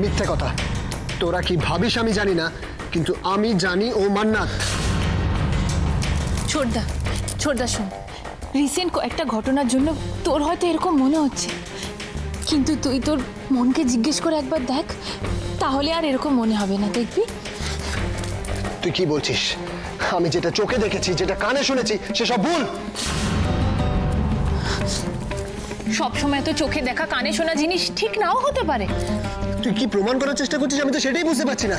মিথ্যে কথা। তোরা কি ভাবিস আমি জানি না, কিন্তু আমি জানি ও মান্নাত। ছোটদা শোন, রিসেন্ট কয়েকটা ঘটনার জন্য তোর হয়তো এরকম মনে হচ্ছে, কিন্তু তুই তোর মনকে জিজ্ঞেস করে একবার দেখ, তাহলে আর এরকম মনে হবে না, দেখবি। তুই কি বলছিস? আমি যেটা চোখে দেখেছি, যেটা কানে শুনেছি, সেসব ভুল। সবসময় তো চোখে দেখা কানে শোনা জিনিস ঠিক নাও হতে পারে। তুই কি প্রমাণ করার চেষ্টা করছিস? আমি তো সেটাই বুঝতে পারছি না।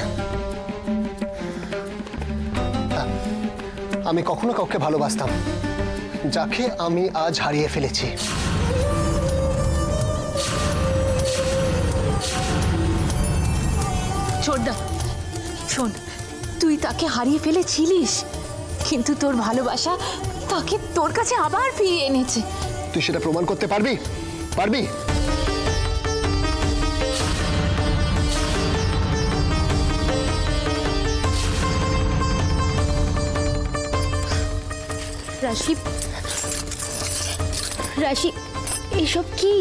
আমি কখনো কাউকে ভালোবাসতাম, যাকে আমি আজ হারিয়ে ফেলেছি। ছোটদা শোন, তুই তাকে হারিয়ে ফেলেছিলিস, কিন্তু তোর ভালোবাসা তাকে তোর কাছে আবার ফিরিয়ে এনেছে। তুই সেটা প্রমাণ করতে পারবি? রাশি, এসব কি?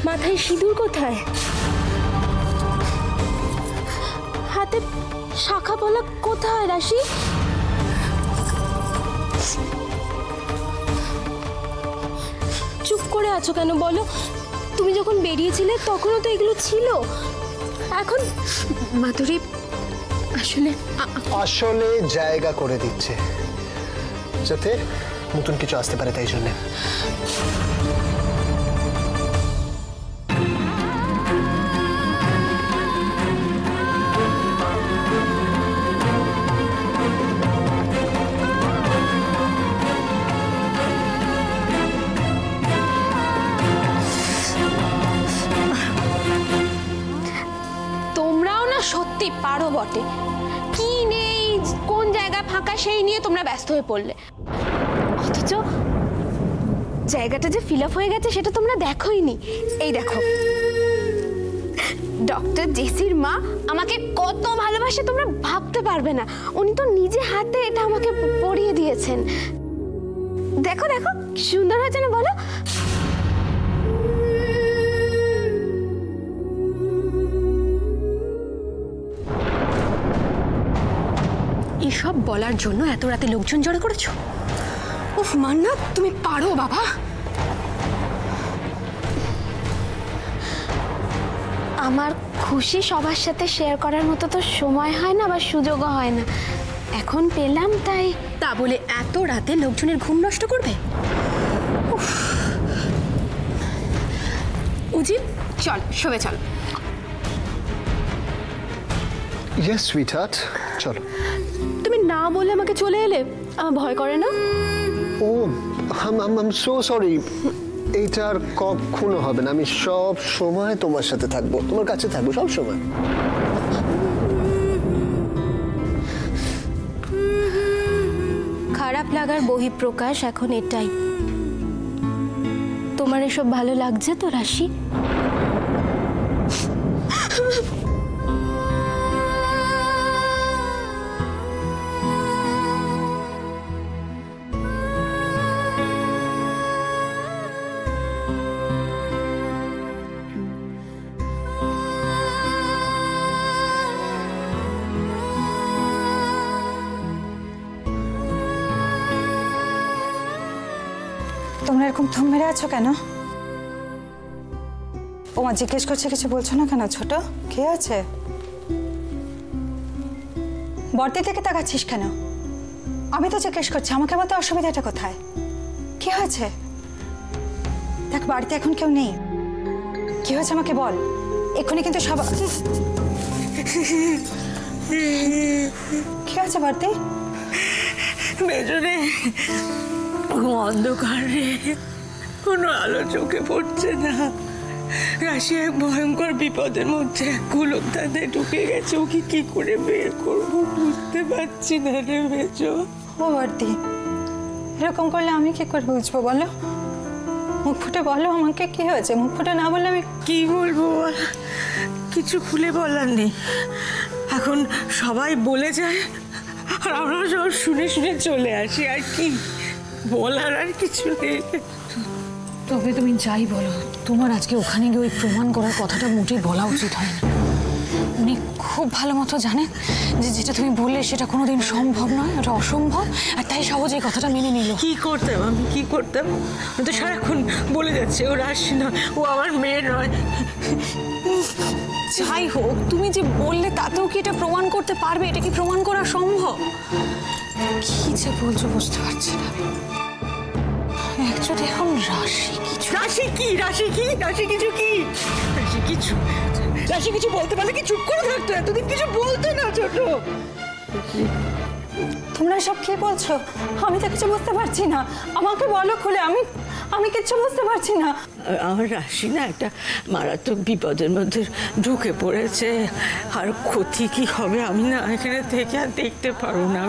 মাথায় সিঁদুর কোথায়? হাতে শাখা পলা কোথায় রাশি? চুপ করে আছো কেন বলো? তুমি যখন বেরিয়েছিলে তখনও তো এগুলো ছিল। এখন মাধুরী আসলে জায়গা করে দিচ্ছে, যাতে নতুন কিছু আসতে পারে, তাই জন্য। তোমরাও না সত্যি পারো বটে। কি নেই, কোন জায়গা ফাঁকা সেই নিয়ে তোমরা ব্যস্ত হয়ে পড়লে, অথচ জায়গাটা যে ফিল আপ হয়ে গেছে সেটা তোমরা দেখোইনি। এই দেখো, ডক্টর জেসির মা আমাকে কত ভালোবাসে তোমরা ভাবতে পারবে না। উনি তো নিজে হাতে এটা আমাকে পরিয়ে দিয়েছেন। দেখো দেখো কি সুন্দর হয়েছে না বলো? এসব বলার জন্য এত রাতে লোকজন জড়ো করেছো? উফ মান্নাত, তুমি পারো বাবা। আমার খুশি সবার সাথে শেয়ার করার মতো তো সময় হয় না বা সুযোগও হয় না, এখন পেলাম তাই। তা বলে এত রাতে লোকজনের ঘুম নষ্ট করবে? উজির চল, শোবে চল। ইয়েস সুইটহার্ট, চলো। তুমি না বলে আমাকে চলে এলে, আমার ভয় করে না? ও আম সো সরি। এইটা আর কখনো হবে না। আমি সব সময় তোমার সাথে থাকবো, তোমার কাছে থাকবো সব সময়। খারাপ লাগার বহিঃপ্রকাশ এখন এটাই। তোমার এসব ভালো লাগছে তো রাশি? তোমরা এরকম থম মেরে আছো কেন? ওমা জিজ্ঞেস করছে, কিছু বলছো না কেন? ছোট, কে আছে? বর্দি থেকে তাকাচ্ছিস কেন? আমি তো জিজ্ঞেস করছি, আমাকে বলতে অসুবিধাটা কোথায়? কি হয়েছে? দেখ বাড়িতে এখন কেউ নেই। কি হয়েছে আমাকে বল, এক্ষুনি কিন্তু সব। কি হয়েছে বর্দি? মেজরে অন্ধকারে কোনো আলো চোখে পড়ছে না। রাশি এক ভয়ঙ্কর বিপদের মধ্যে, কুলুপধাতে ঢুকে গেছে। ওকে কি করে বের করবো বুঝতে পারছি না রে মেজো। ও বর্দি, এরকম করলে আমি কি করে বুঝবো বলো? মুখ ফুটে বলো আমাকে কি হয়েছে। মুখ ফুটে না বললে আমি কি বলবো? কিছু খুলে বলার নেই। এখন সবাই বলে যায় আর আমরা সব শুনে শুনে চলে আসি। আর কি বলার, আর কিছু নেই। তবে তুমি যাই বলো, তোমার আজকে ওখানে গিয়ে ওই প্রমাণ করার কথাটা মোটেই বলা উচিত হয় না। উনি খুব ভালো মতো জানেন যে যেটা তুমি বললে সেটা কোনোদিন সম্ভব নয়, ওটা অসম্ভব, আর তাই সহজে এই কথাটা মেনে নিল। কি করতাম আমি, কি করতাম? আমি তো সারাক্ষণ বলে যাচ্ছে ও রাশি না, ও আমার মেয়ে নয়। যাই হোক, তুমি যে বললে তাতেও কি এটা প্রমাণ করতে পারবে? এটা কি প্রমাণ করা সম্ভব? কি যে বলছো বুঝতে পারছি না। অ্যাকচুয়ালি এখন রাশি কিছু রাশি কি, রাশি কি, রাশি কিছু কি, রাশি কিছু, রাশি কিছু বলতে পারলে কি চুপ করে থাকতো? এতদিন কিছু বলতো না ছোট। তোমরা সব কি বলছো? আমি তো কিছু বুঝতে পারছি না, আমাকে বলো খুলে। আমি কিচ্ছু বুঝতে পারছি না। আমার রাশি না একটা মারাত্মক বিপদের মধ্যে ঢুকে পড়েছে, আর ক্ষতি কি হবে আমি না এখানে থেকে আর দেখতে পারবো না।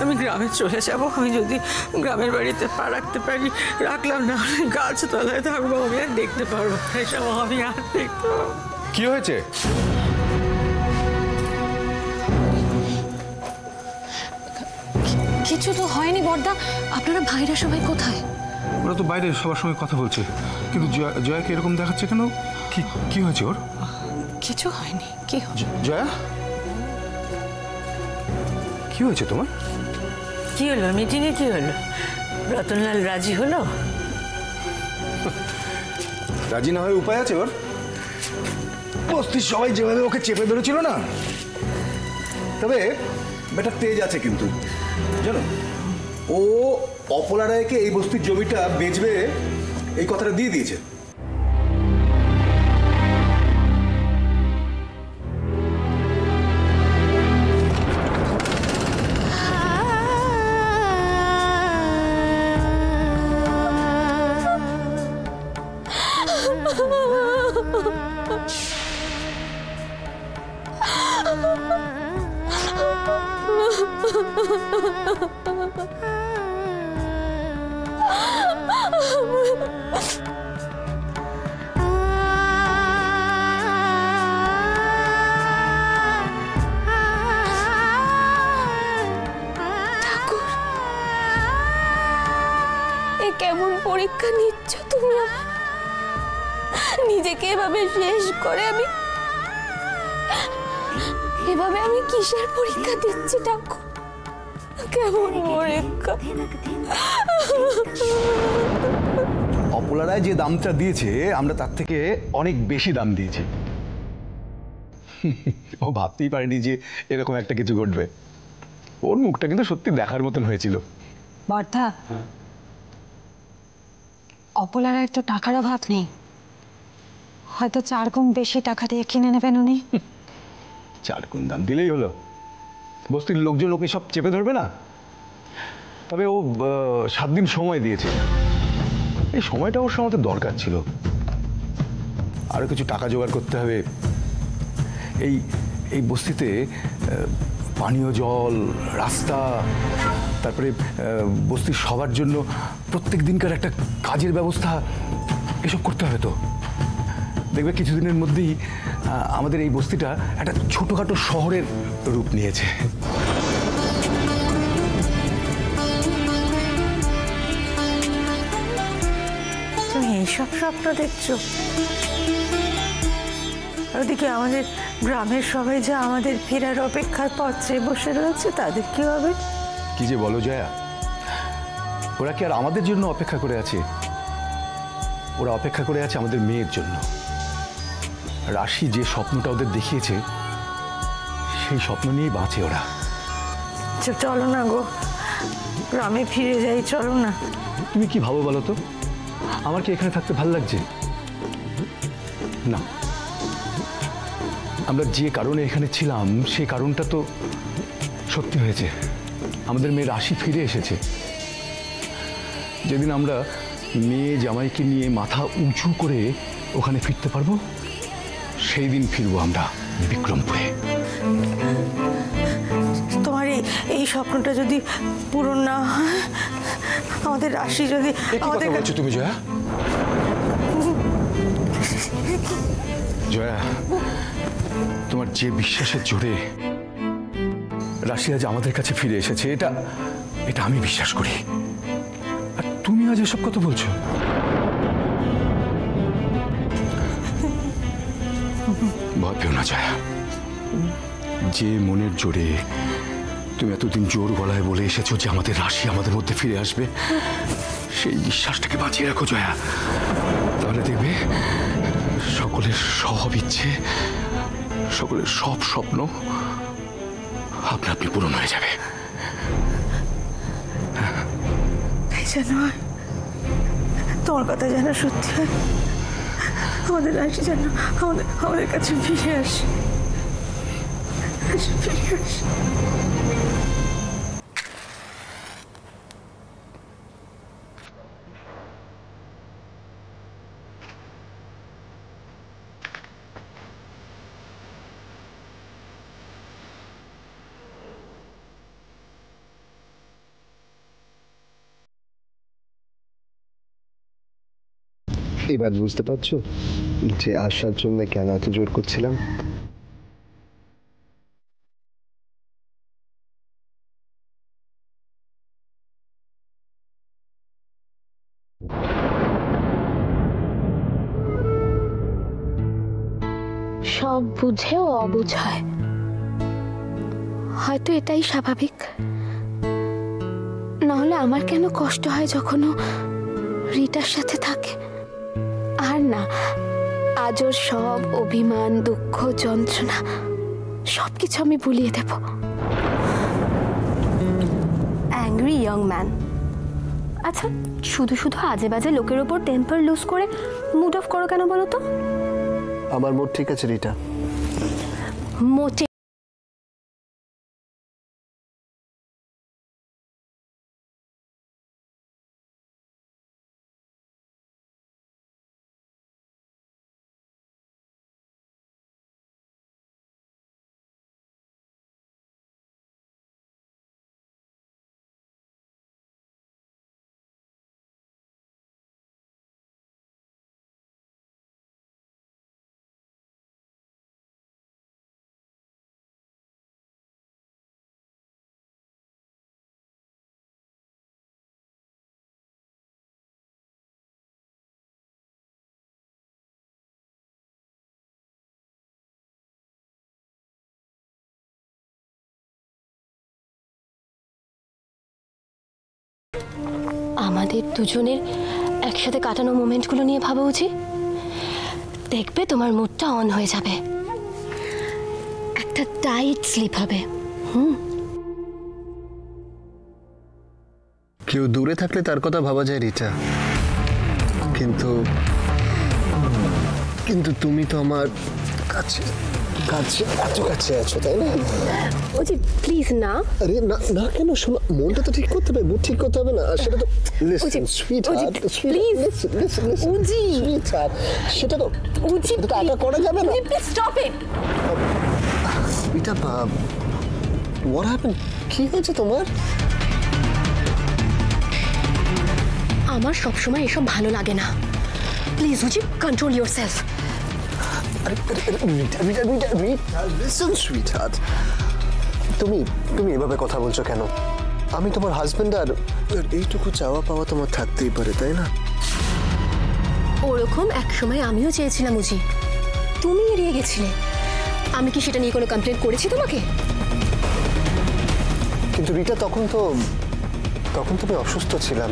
আমি গ্রামে চলে যাব। আমি যদি গ্রামের বাড়িতে পা রাখতে পারি রাখলাম, না গাছতলায় থাকবো, আমি আর দেখতে পারবো না এসব, আমি আর দেখতে পারবো। কি হয়েছে? কিছু তো হয়নি বড়দা। আপনারা ভাইরা সবাই কোথায়? ওরা তো বাইরে সবার সঙ্গে কথা বলছে, কিন্তু জয়াকে এরকম দেখাচ্ছে কেন? কি হয়েছে ওর? কিছু হয়নি। কি জয়া, কি হয়েছে তোমার? কি হলো মিটিংয়ে? কি হলো? রতনলাল রাজি হলো? রাজি না হয়ে উপায় আছে ওর? বস্তির সবাই যেভাবে ওকে চেপে ধরেছিল না, তবে বেটা তেজ আছে কিন্তু, জানো ও অপলা রায়কে এই বস্তির জমিটা বেচবে এই কথাটা দিয়ে দিয়েছে। কেমন পরীক্ষা নিচ্ছ তুমি? নিজেকে এভাবে শেষ করে এভাবে আমি কিসের পরীক্ষা দিচ্ছি ঠাকুর? কেমন পরীক্ষা? অপলা রায় যে দামটা দিয়েছে আমরা তার থেকে অনেক বেশি দাম দিয়েছি। ও ভাবতেই পারেনি যে এরকম একটা কিছু ঘটবে। ওর মুখটা কিন্তু সত্যি দেখার মতন হয়েছিল। বর্দা, অপলার তো টাকার অভাব নেই, হয়তো 4 গুণ বেশি টাকা দিয়ে কিনে নেবেন উনি। 4 গুণ দাম দিলেই হলো, বস্তির লোকজন ওকে সব চেপে ধরবে না। তবে ও 7 দিন সময় দিয়েছে, এই সময়টা ওর সময় দরকার ছিল। আরো কিছু টাকা জোগাড় করতে হবে। এই বস্তিতে পানীয় জল, রাস্তা, তারপরে বস্তির সবার জন্য প্রত্যেক দিনকার একটা কাজের ব্যবস্থা, এসব করতে হবে। তো দেখবে কিছুদিনের মধ্যেই আমাদের এই বস্তিটা একটা ছোটখাটো শহরের রূপ নিয়েছে। তুমি এইসব স্বপ্ন দেখছো? ওদিকে আমাদের গ্রামের সবাই যা আমাদের ফেরার অপেক্ষার পথ চেয়ে বসে রয়েছে, তাদের কি হবে? কি যে বলো জয়া, ওরা কি আর আমাদের জন্য অপেক্ষা করে আছে? ওরা অপেক্ষা করে আছে আমাদের মেয়ের জন্য। রাশি যে স্বপ্নটা ওদের দেখিয়েছে সেই স্বপ্ন নিয়েই বাঁচে ওরা। চলো না গো, গ্রামে ফিরে যাই, চলো না। তুমি কি ভাবো বলো তো? আমার কি এখানে থাকতে ভালো লাগছে? না, আমরা যে কারণে এখানে ছিলাম সেই কারণটা তো সত্যি হয়েছে। আমাদের মেয়ে রাশি ফিরে এসেছে। যেদিন আমরা মেয়ে জামাইকে নিয়ে মাথা উঁচু করে ওখানে ফিরতে পারবো, সেই দিন ফিরবো আমরা বিক্রমপুরে। তোমার এই স্বপ্নটা যদি পূরণ না হয়, আমাদের রাশি যদি আমাদের বলছো তুমি জয়া? জয়া, তোমার যে বিশ্বাসের জোরে রাশি আজ আমাদের কাছে ফিরে এসেছে, এটা আমি বিশ্বাস করি। আর তুমি আজ এসব কথা বলছো? ভয় পেও না জয়া, যে মনের জোরে তুমি এতদিন জোর গলায় বলে এসেছো যে আমাদের রাশি আমাদের মধ্যে ফিরে আসবে, সেই বিশ্বাসটাকে বাঁচিয়ে রাখো জয়া। তাহলে দেখবে সকলের সব ইচ্ছে, সকলের সব স্বপ্ন আপনা আপনি পূরণ হয়ে যাবে। তাই যেন হয়, তোমার কথা যেন সত্যি হয়, আমাদের রাশি যেন আমাদের কাছে ফিরে আসে, ফিরে আসে। এবার বুঝতে পারছো যে আসার জন্য কেন এত জোর করছিলাম? সব বুঝেও অবুঝায়, হয়তো এটাই স্বাভাবিক। নাহলে আমার কেন কষ্ট হয় যখন ও রিটার সাথে থাকে। আর না, আজ ওর সব অভিমান, দুঃখ, যন্ত্রণা সবকিছু আমি ভুলিয়ে দেব। Angry young man. আচ্ছা, শুধু শুধু আজে বাজে লোকের ওপর টেম্পার লুজ করে মুড অফ করো কেন বলো তো? আমার মুড ঠিক আছে রিটা। মোটে আমাদের দুজনের একসাথে কাটানো মোমেন্টগুলো নিয়ে ভাবা উচিত। দেখবে তোমার মুডটা অন হয়ে যাবে, একটা টাইট স্লিপ হবে। কেউ দূরে থাকলে তার কথা ভাবা যায় রিটা, কিন্তু কিন্তু তুমি তো আমার কাছে কাছে এত কাছে আছো, তাই না? ওজি প্লিজ না। আরে না না, কেন? শোনো, মনটা তো ঠিক করতে হবে, মুড ঠিক করতে হবে না? আর সেটা তো লিসেন সুইটহার্ট, প্লিজ উজি সুইটহার্ট, সেটা তো আটা করা যাবে না। Please stop it. Rita, what happened? কি হয়েছে তোমার? আমার সবসময় এসব ভালো লাগে না। প্লিজ উজি, কন্ট্রোল ইয়োরসেলফ। লিসেন সুইটহার্ট, তুমি এভাবে কথা বলছো কেন? আমি তোমার হাজবেন্ড, আর এইটুকু চাওয়া পাওয়া তোমার থাকতেই পারে, তাই না? ওরকম এক সময় আমিও চেয়েছিলাম উজি, তুমি এড়িয়ে গেছিলে। আমি কি সেটা নিয়ে কোনো কমপ্লেন করেছি তোমাকে? কিন্তু রিটা, তখন তুমি অসুস্থ ছিলাম,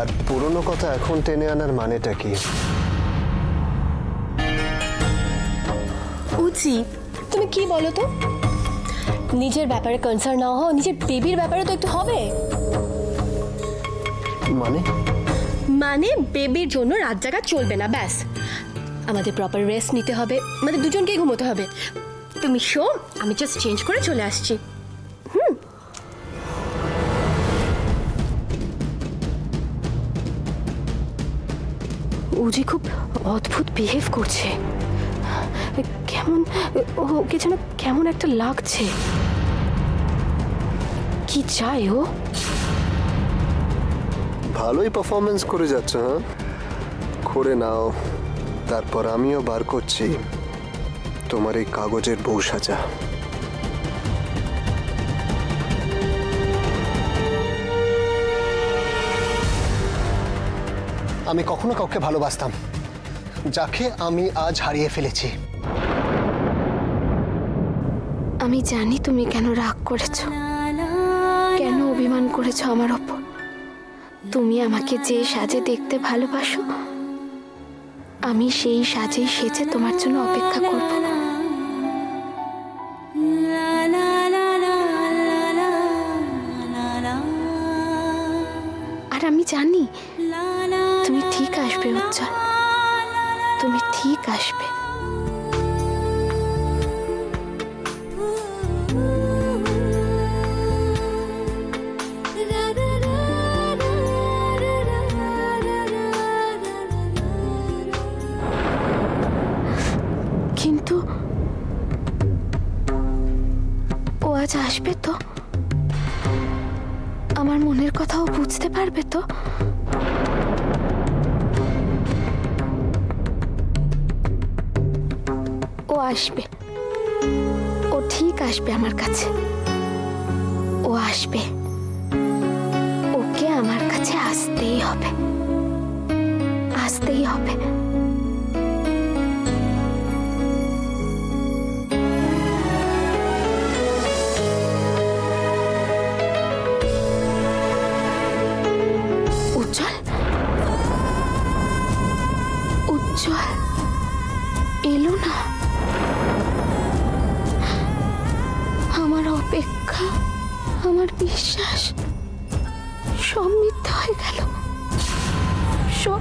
আর পুরনো কথা এখন টেনে আনার মানেটা কি? উজি, তুমি কি বলো তো? নিজের ব্যাপারে কনসার্ন না হও, নিজের বেবির ব্যাপারে তো একটু হবে। মানে বেবির জন্য রাত জাগা চলবে না, ব্যাস। আমাদের প্রপার রেস্ট নিতে হবে, আমাদের দুজনকেই ঘুমোতে হবে। তুমি শো, আমি জাস্ট চেঞ্জ করে চলে আসছি। উজি খুব অদ্ভুত বিহেভ করছে, কেমন ওকে যেন কেমন একটা লাগছে। কি চাই ও? ভালোই পারফরমেন্স করে যাচ্ছ, হ্যাঁ? করে নাও, তারপর আমিও বার করছি তোমার এই কাগজের বউ সাজা। আমি কখনো কাউকে ভালোবাসতাম যাকে আমি আজ হারিয়ে ফেলেছি। আমি জানি তুমি কেন রাগ করেছো, কেন অভিমান করেছো আমার ওপর। তুমি আমাকে যে সাজে দেখতে ভালোবাসো, আমি সেই সাজেই সেজে তোমার জন্য অপেক্ষা করব। আর আমি জানি তুমি ঠিক আসবে উজ্জ্বল, তুমি ঠিক আসবে। কিন্তু ও আজ আসবে তো? আমার মনের কথাও বুঝতে পারবে তো? ও আসবে, ও ঠিক আসবে আমার কাছে। ও আসবে, ওকে আমার কাছে আসতেই হবে, আসতেই হবে। উজ্জ্বল, উজ্জ্বল এলো না। আমার অপেক্ষা, আমার বিশ্বাস সব মিথ্যা হয়ে গেল, সব।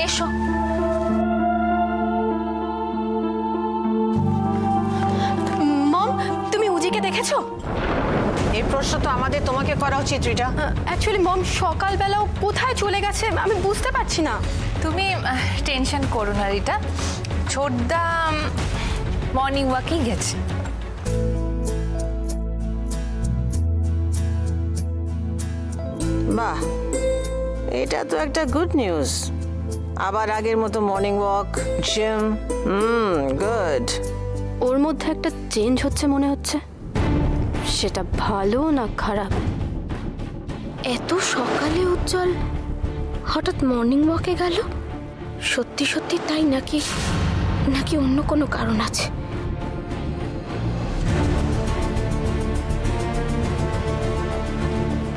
এসো। মম, তুমি উজিকে দেখেছো? এই প্রশ্ন তো আমাদের তোমাকে করা উচিত রিটা। অ্যাকচুয়ালি মম, সকালবেলাও কোথায় চলে গেছে আমি বুঝতে পারছি না। তুমি টেনশন করো না রিটা, ছোটদা মর্নিং ওয়াকেই গেছে। বাহ, এটা তো একটা গুড নিউজ। আবার আগের মতো মর্নিং ওয়াক, জিম, গুড। ওর মধ্যে একটা চেঞ্জ হচ্ছে মনে হচ্ছে, সেটা ভালো না খারাপ? এত সকালে উজ্জ্বল হঠাৎ মর্নিং ওয়াকে গেল, সত্যি সত্যি তাই নাকি নাকি অন্য কোনো কারণ আছে?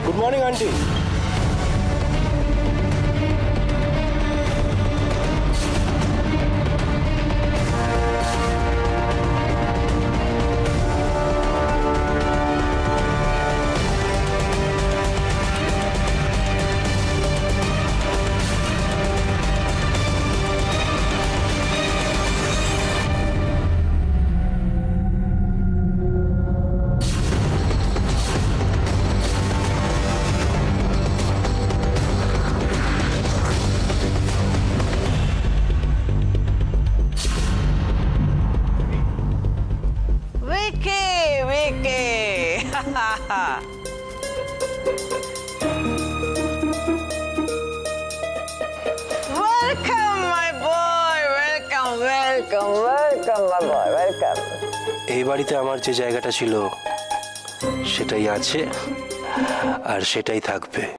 Good morning aunty. Okay welcome my boy, welcome welcome welcome my boy, welcome. এই বাড়িতে আমার যে জায়গাটা ছিল সেটাই আছে আর সেটাই থাকবে।